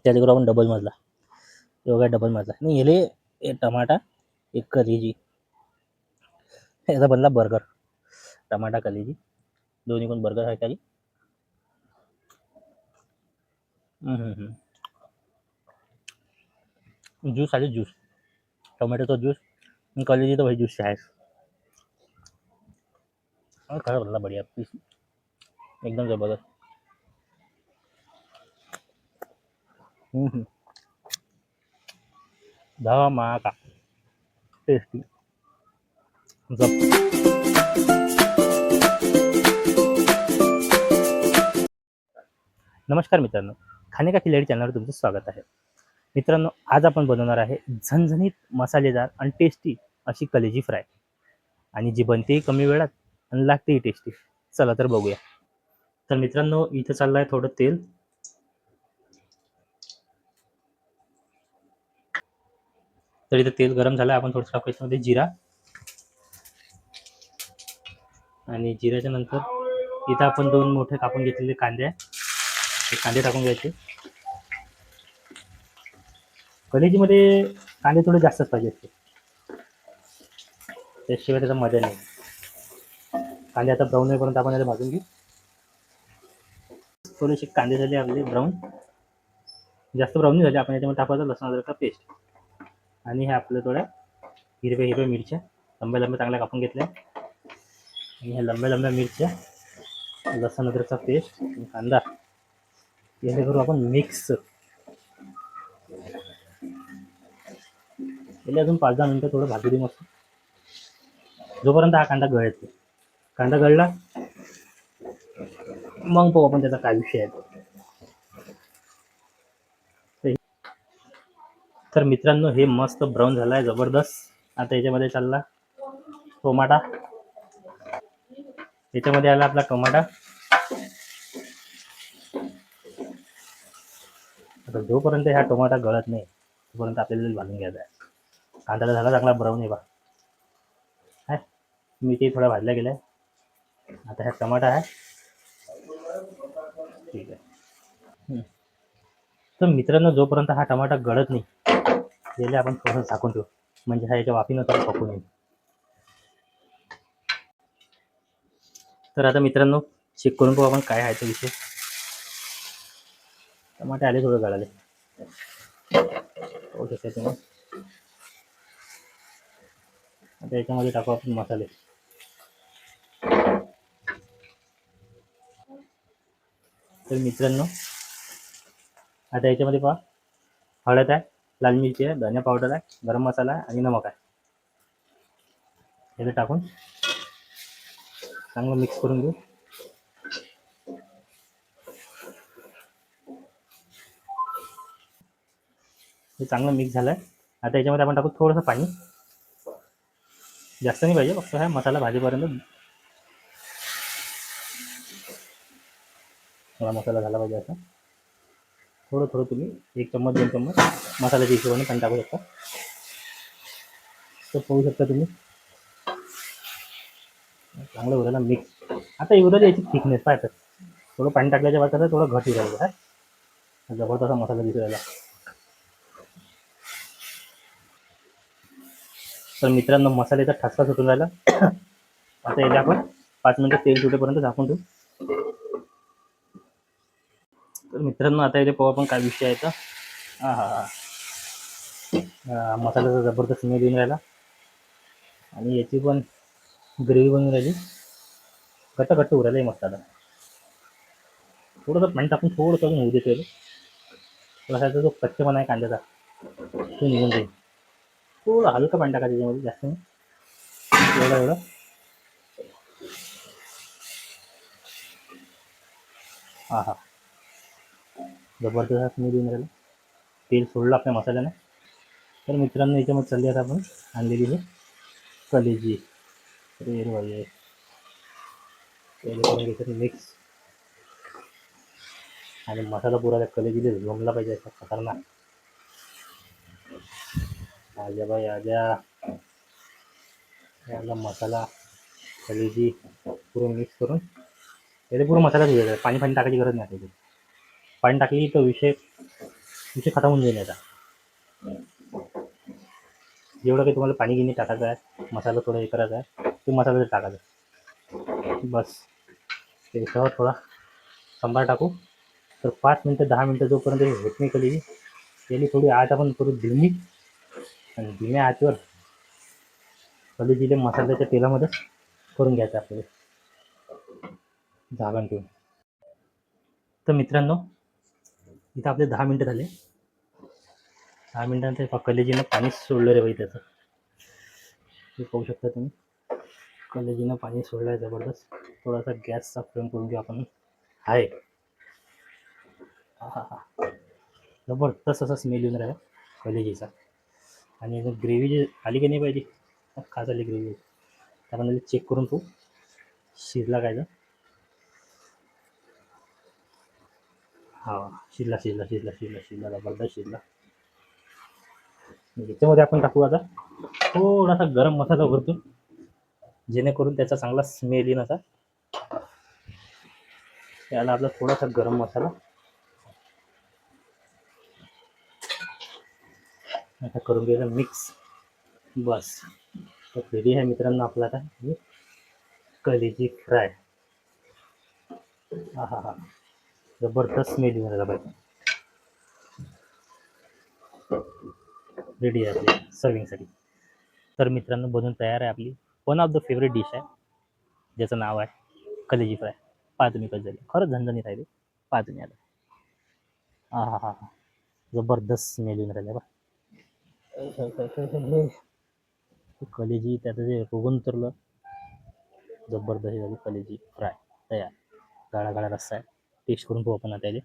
त्याला करू आपण डबल मजला. एवढा डबल मजला नाही हे टमाटा एक कलेजी, याचा बनला बर्गर. टमाटा कलेजी दोन्ही पण बर्गर आहे काही. ज्यूस आले ज्यूस, टोमॅटोचा ज्यूस, कलेजी तर भाई ज्यूस आहे. खरा बनला बढिया पीस, एकदम जबरदस्त. धमाका टेस्टी. नमस्कार मित्रांनो, खाने का खिलाडी चॅनलवर तुमचं स्वागत आहे. मित्रांनो, आज आपण बनवणार आहे झणझणीत मसालेदार आणि टेस्टी अशी कलेजी फ्राय, आणि जी बनतेही कमी वेळात आणि लागतेही टेस्टी. चला तर बघूया. तर मित्रांनो, इथं चाललं आहे थोडं तेल. तर इथं तेल गरम झालं, आपण थोडंसं टाकू याच्यामध्ये जिरा, आणि जिऱ्याच्या नंतर इथं आपण 2 मोठे कापून घेतलेले कांदे आहे, ते कांदे टाकून घ्यायचे. कलेजीमध्ये कांदे थोडे जास्तच पाहिजे असते, त्याशिवाय त्याचा मजा नाही. कांदे आता ब्राऊन होईपर्यंत आपण याला भाजून घेऊ. थोडेसे कांदे झाले आपले ब्राऊन, जास्त ब्राऊन नाही झाले. आपण याच्यामध्ये टाकायचं लसूण अद्रकचा पेस्ट, आणि हे आपल्या थोड्या हिरव्या मिरच्या लंब्या चांगल्या कापून घेतल्या, आणि ह्या लंब्या मिरच्या, लसूण अद्रकचा पेस्ट आणि कांदा याने करू आपण मिक्स. याला अजून 5-10 मिनिटं थोडं भाजू दे मस्त, जोपर्यंत हा कांदा गळत. कांदा गळला मग पाहू आपण त्याचा काय विषय आहे. तर मित्रांनो, हे मस्त ब्राऊन झाला आहे जबरदस्त. आता याच्यामध्ये चालला टोमाटा, याच्यामध्ये आला आपला टोमाटा. आता जोपर्यंत हा टोमाटा गळत नाही तोपर्यंत आपल्याला भाजून घ्यायचा आहे. कांदा झाला चांगला ब्राऊन आहे बा, आहे मीठही थोडा भाजला गेला आहे. आता हा टमाटा आहे, ठीक आहे. तर मित्रांनो, जोपर्यंत हा टमाटा गळत नाही याला आपण थोडं झाकून ठेवू, म्हणजे हा याच्या वाफीनं तर पकून येईल. तर आता मित्रांनो, चेक करून पाहू आपण काय आहे तो विषय. टमाटे आले थोडं गळाले, पाहू शकता तुम्ही. आता याच्यामध्ये टाकू आपण मसाले. तर मित्रांनो, आता याच्यामध्ये पहा, हळद आहे, लाल मिरची आहे, धनिया पावडर आहे, गरम मसाला आहे आणि नमक आहे. याला टाकून चांगलं मिक्स करून घेऊ. हे चांगलं मिक्स झालं आहे. आता याच्यामध्ये आपण टाकू थोडंसं पाणी, जास्त नाही पाहिजे, फक्त हा मसाला भाजीपर्यंत थोडा मसाला झाला पाहिजे. असं थोडं तुम्ही 1 चम्मच 2 चम्मच मसाल्याच्या हिशोबाने पाणी टाकू शकता. तर पाहू शकता तुम्ही, चांगलं उरायला मिक्स. आता एवढं याची थिकनेस पाहतात, थोडं पाणी टाकल्याच्या बाद कसं थोडं घट उरायला आहे, जबरदस्त मसाला दिसायला. तर मित्रांनो, मसाल्याचा ठसका सुटून राहिला. आता याला आपण 5 मिनिटं तेल सुटेपर्यंत झाकून ठेवू. तर मित्रांनो, आता याला पाहू आपण काय विषय आहे. तर मसाल्याचा जबरदस्त स्मेल येऊन राहिला, आणि याची पण ग्रेव्ही बनवून राहिली, घट्ट उरायला मस्त. आता थोडंसं पाणी टाकून थोडंसं अजून होऊ देतो. थोडासा जो कच्चेपणा आहे कांद्याचा तो निघून जाईल. थोडं हलकं पाणी टाका त्याच्यामध्ये, जास्त नाही, एवढं. जबरदस्त स्मेल येऊन राहिला, तेल सोडलं आपल्या मसाल्यानं. तर मित्रांनो, याच्यामध्ये चालली आता आपण आणलेली हे कलेजी. मिक्स, आणि मसाला पुरा त्या कलेजीला जमला पाहिजे असा खतरनाक. आजा भाई आजा, याला मसाला कलेजी पुरं मिक्स करून याला पुरं मसाला धुवायचा. पाणी टाकायची गरज नाही. त्याची पाणी टाकली तर विषय विषय खतम होऊन जाईल आता. जेवढं काही तुम्हाला पाणी गिनी टाकायचं आहे, मसाला थोडा हे करायचा आहे, ते मसाला टाकायचा बस. त्याच्यावर थोडा सांबार टाकू. तर 5 मिनटं 10 मिनटं जोपर्यंत हे होत नाही कधी त्याला थोडी आठ आपण करू धीमी, आणि धीम्या आचेवर कलेजीले मसाल्याच्या तेलामध्ये करून घ्यायचं आपल्याला झाकण ठेवून. तर मित्रांनो, इथं आपले 10 मिनटं झाले. 10 मिनटानंतर कलेजीनं पाणी सोडलं रे बाई त्याचं, हे पाहू शकता तुम्ही. कलेजीनं पाणी सोडलं आहे जबरदस्त. थोडासा गॅसचा फ्लेम करून घेऊ आपण. आहे हा हा, जबरदस्त असा स्मेल येऊन राहिला कलेजीचा. आणि ग्रेव्ही जी आली की नाही पाहिजे, खास आली ग्रेव्ही. आपण चेक करून तू शिजला काय. हा, शिजला शिजला शिजला शिजला शिजला जबरदस्त शिजला. याच्यामध्ये आपण टाकू आता थोडासा गरम मसाला भरतो, जेणेकरून त्याचा चांगला स्मेल येईल. असा त्याला आपला थोडासा गरम मसाला आता करून घ्यायचा मिक्स. बस, तर रेडी आहे मित्रांनो आपला आता कलेजी फ्राय. हा हा हा, जबरदस्त स्मेल येऊन राहिला पाहिजे. रेडी आहे आपली सर्विंगसाठी. तर मित्रांनो, बनवून तयार आहे आपली one of the favourite dish आहे, ज्याचं नाव आहे कलेजी फ्राय. पहा तुम्ही कसं झाली, खरंच झणझणीत राहिले. पहा तुम्ही आता. हा हा हा हा, जबरदस्त स्मेल येऊन राहिला बा. कलेजी त्याचं जे रोगन उतरलं, जबरदस्त झाली कलेजी फ्राय तयार. गाळा गाळा रस्सा आहे, टेस्ट करून पाहू आपण आता त्याचे.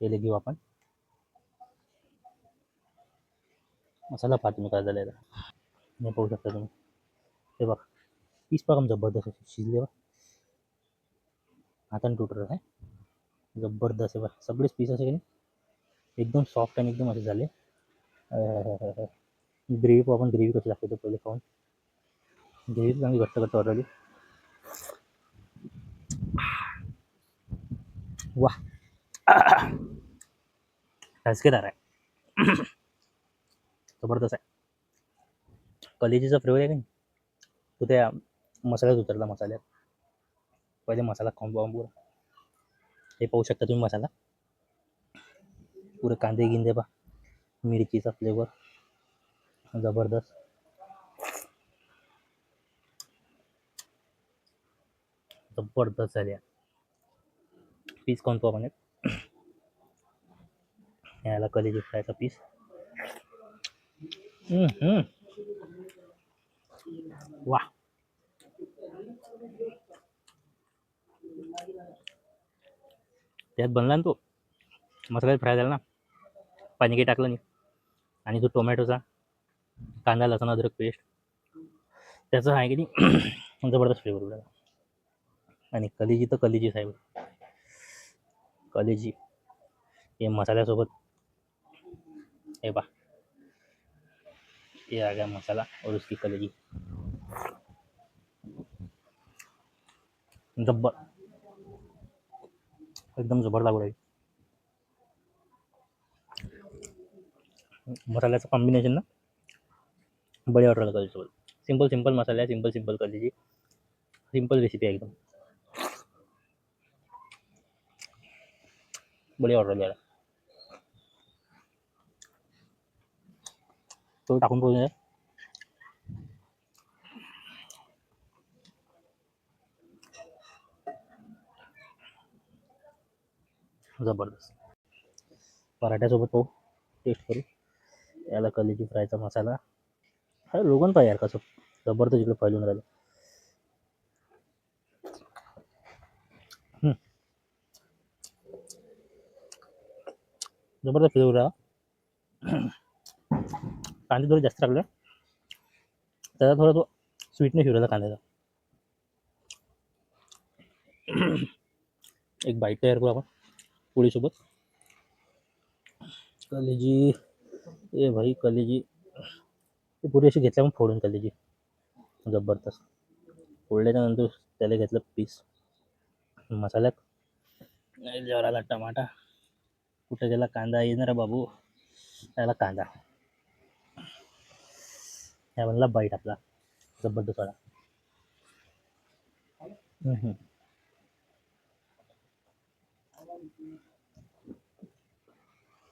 त्याला घेऊ आपण मसाला. पहा तुम्ही काय झालं आहे, हे पाहू शकता तुम्ही. हे बघ, पीस पाकम जबरदस्त शिजले बा, हाताने तुटत आहे. जबरदस्त आहे बा, सगळेच पीस असे की नाही एकदम सॉफ्ट आणि एकदम असे झाले. ग्रेव्ही आपण ग्रेव्ही कशी लागते तो पहिले खाऊन. ग्रेव्ही चांगली घट्ट घट्ट वाटली. वा, ठसकेदार आहे. जबरदस्त आहे. कलेजीचा फ्लेवर आहे का नाही, तो त्या मसाल्यात उतरला. मसाल्यात पहिले मसाला खाऊन पाहून पुरा. हे पाहू शकता तुम्ही मसाला, पुरे कांदे गिंदे पा, मिरचीचा फ्लेवर जबरदस्त. जबरदस्त झाले. पीस खाऊन पाहू आपण. याला कलेजी फ्रायचा पीस. वा, त्यात बनला ना तो मसाला फ्राय झाला ना, पाणी काही टाकलं नाही. आणि तो टोमॅटोचा, कांदा लसूण अद्रक पेस्ट, त्याचं आहे की नाही जबरदस्त फ्लेवर उडाला. आणि कलेजी तर कलेजी साहेब, कलेजी हे मसाल्यासोबत. हे पा, ये आ गया मसाला और उसकी कलेजी. जब्बर, एकदम जबर लागू राहील. मसाल्याचं कॉम्बिनेशन ना बढिया वाटलं कलेजीसोबत. सिंपल सिंपल मसाला आहे, सिंपल सिंपल कलेजी, सिंपल रेसिपी आहे एकदम. बढिया वाटलं याला. तो टाकून पाहूया. जबरदस्त. पराठ्यासोबत पाहू, टेस्ट करू याला कलेजी फ्रायचा मसाला. हा लोगन पहा यार कसं जबरदस्त इकडे फैलून राहिलं. जबरदस्त फ्लेवर आहे. कांदे थोडे जास्त टाकले, त्याचा थोडा तो स्वीटनेस येऊ राहिला कांद्याचा. एक बाईट तयार करू आपण पोळीसोबत. कलेजी, ए भाई कलेजी ते पुरी अशी घेतल्या मग फोडून कलेजी. जबरदस्त फोडल्याच्या नंतर त्याला घेतलं पीस, मसाल्यात जेवराला टमाटा, कुठे गेला कांदा, येणार बाबू त्याला कांदा. ह्या बनला बाईट आपला जबरदस्त वाला.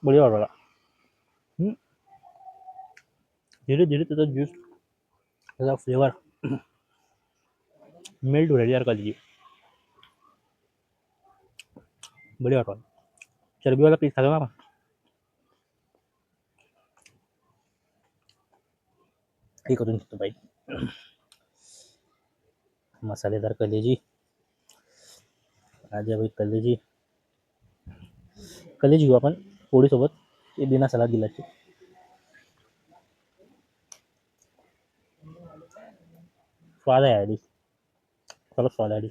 बढ़िया वाला. धीरे धीरे त्याचा ज्यूस, त्याचा फ्लेवर मेल्ट हो रही यार कल की. बढ़िया वाला. चरबी वाला पीस खागा ना. हे करून घेतो बाई. मसालेदार कलेजी. आज भाई कलेजी घेऊ आपण पोळीसोबत. ते बिना सलाद दिलाची. स्वाद आहे आधी. खरंच स्वाद आहे आधी.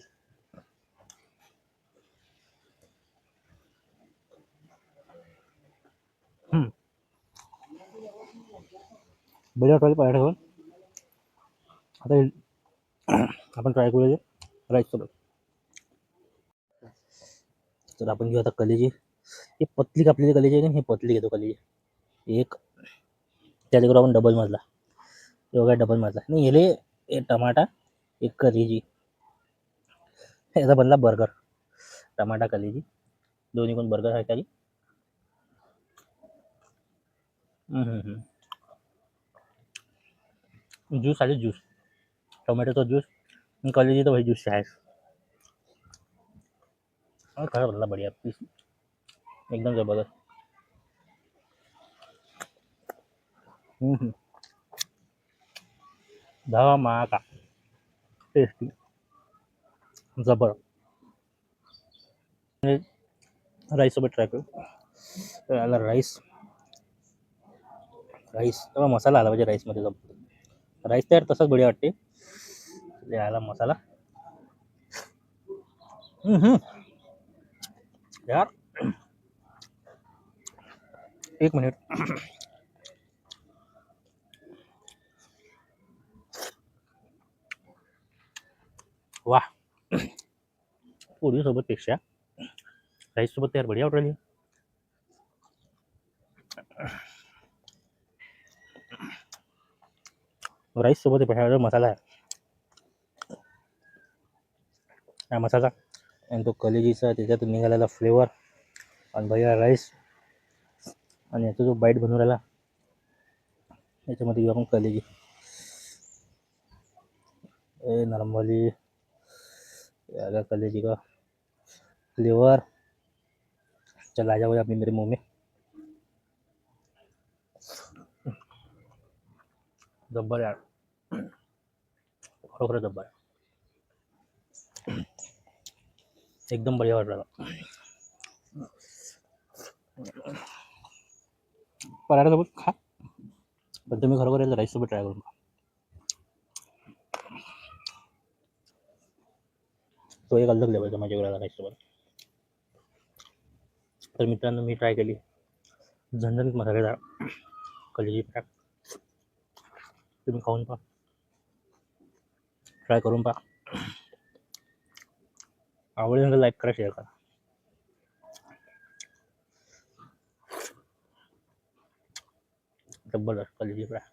बढ़िया वाटलं पराठा खाऊन. आता आपण ट्राय करूया राईस सोबत. तर आपण घेऊ आता कलेजी. ही पतली कापलेली कलेजी आहे ना, हे पतली घेतो कलेजी. एक त्याला करू आपण डबल मधला. एवढा डबल मधला नाही येले. एक टमाटा, एक कलेजी. याचा बनला बर्गर. टमाटा कलेजी दोन्ही पण बर्गर आहे काही. ज्यूस आले ज्यूस. टोमॅटोचा ज्यूस कलेजी तर भाई ज्यूस आहे. खरा बनला बढ़िया पीस. एकदम जबरदस्त. धमाका टेस्टी जबर. राईस सोबत ट्राय करू. तर आला राईस. तेव्हा मसाला आला पाहिजे राईस मध्ये. राईस तयार तसाच बढिया वाटते. आला मसाला. यार एक मिनिट. वाह. पोळी सोबत पेक्षा राईस सोबत तयार बढिया वाटली. राईस सोबत मसाला आहे. हा मसाला आणि तो कलेजीचा त्याच्यातून निघालेला फ्लेवर आणि भैया राईस आणि याचा जो बाईट बनवून राहिला याच्यामध्ये घेऊ आपण कलेजी. नॉर्मली याला कलेजी का फ्लेवर चला जाओ अपनी मेरे मुंह में. जब्बर यार. खरोखर जब्बर. एकदम बढ़िया वाट रहा. पराठा सोबत खा. पण तुम्ही खरोखर राईस सोबत ट्राय करून खा. तो एक अलग लेवलचा माझ्याकडे आला राईस सोबत. तर मित्रांनो मी ट्राय केली झणझणीत मसालेदार कलेजी फ्राय. तुम्ही खाऊन पहा. ट्राय करून पहा. आवडेल लाईक करा, शेअर करा. जबरदस्त कलेजी फ्राय.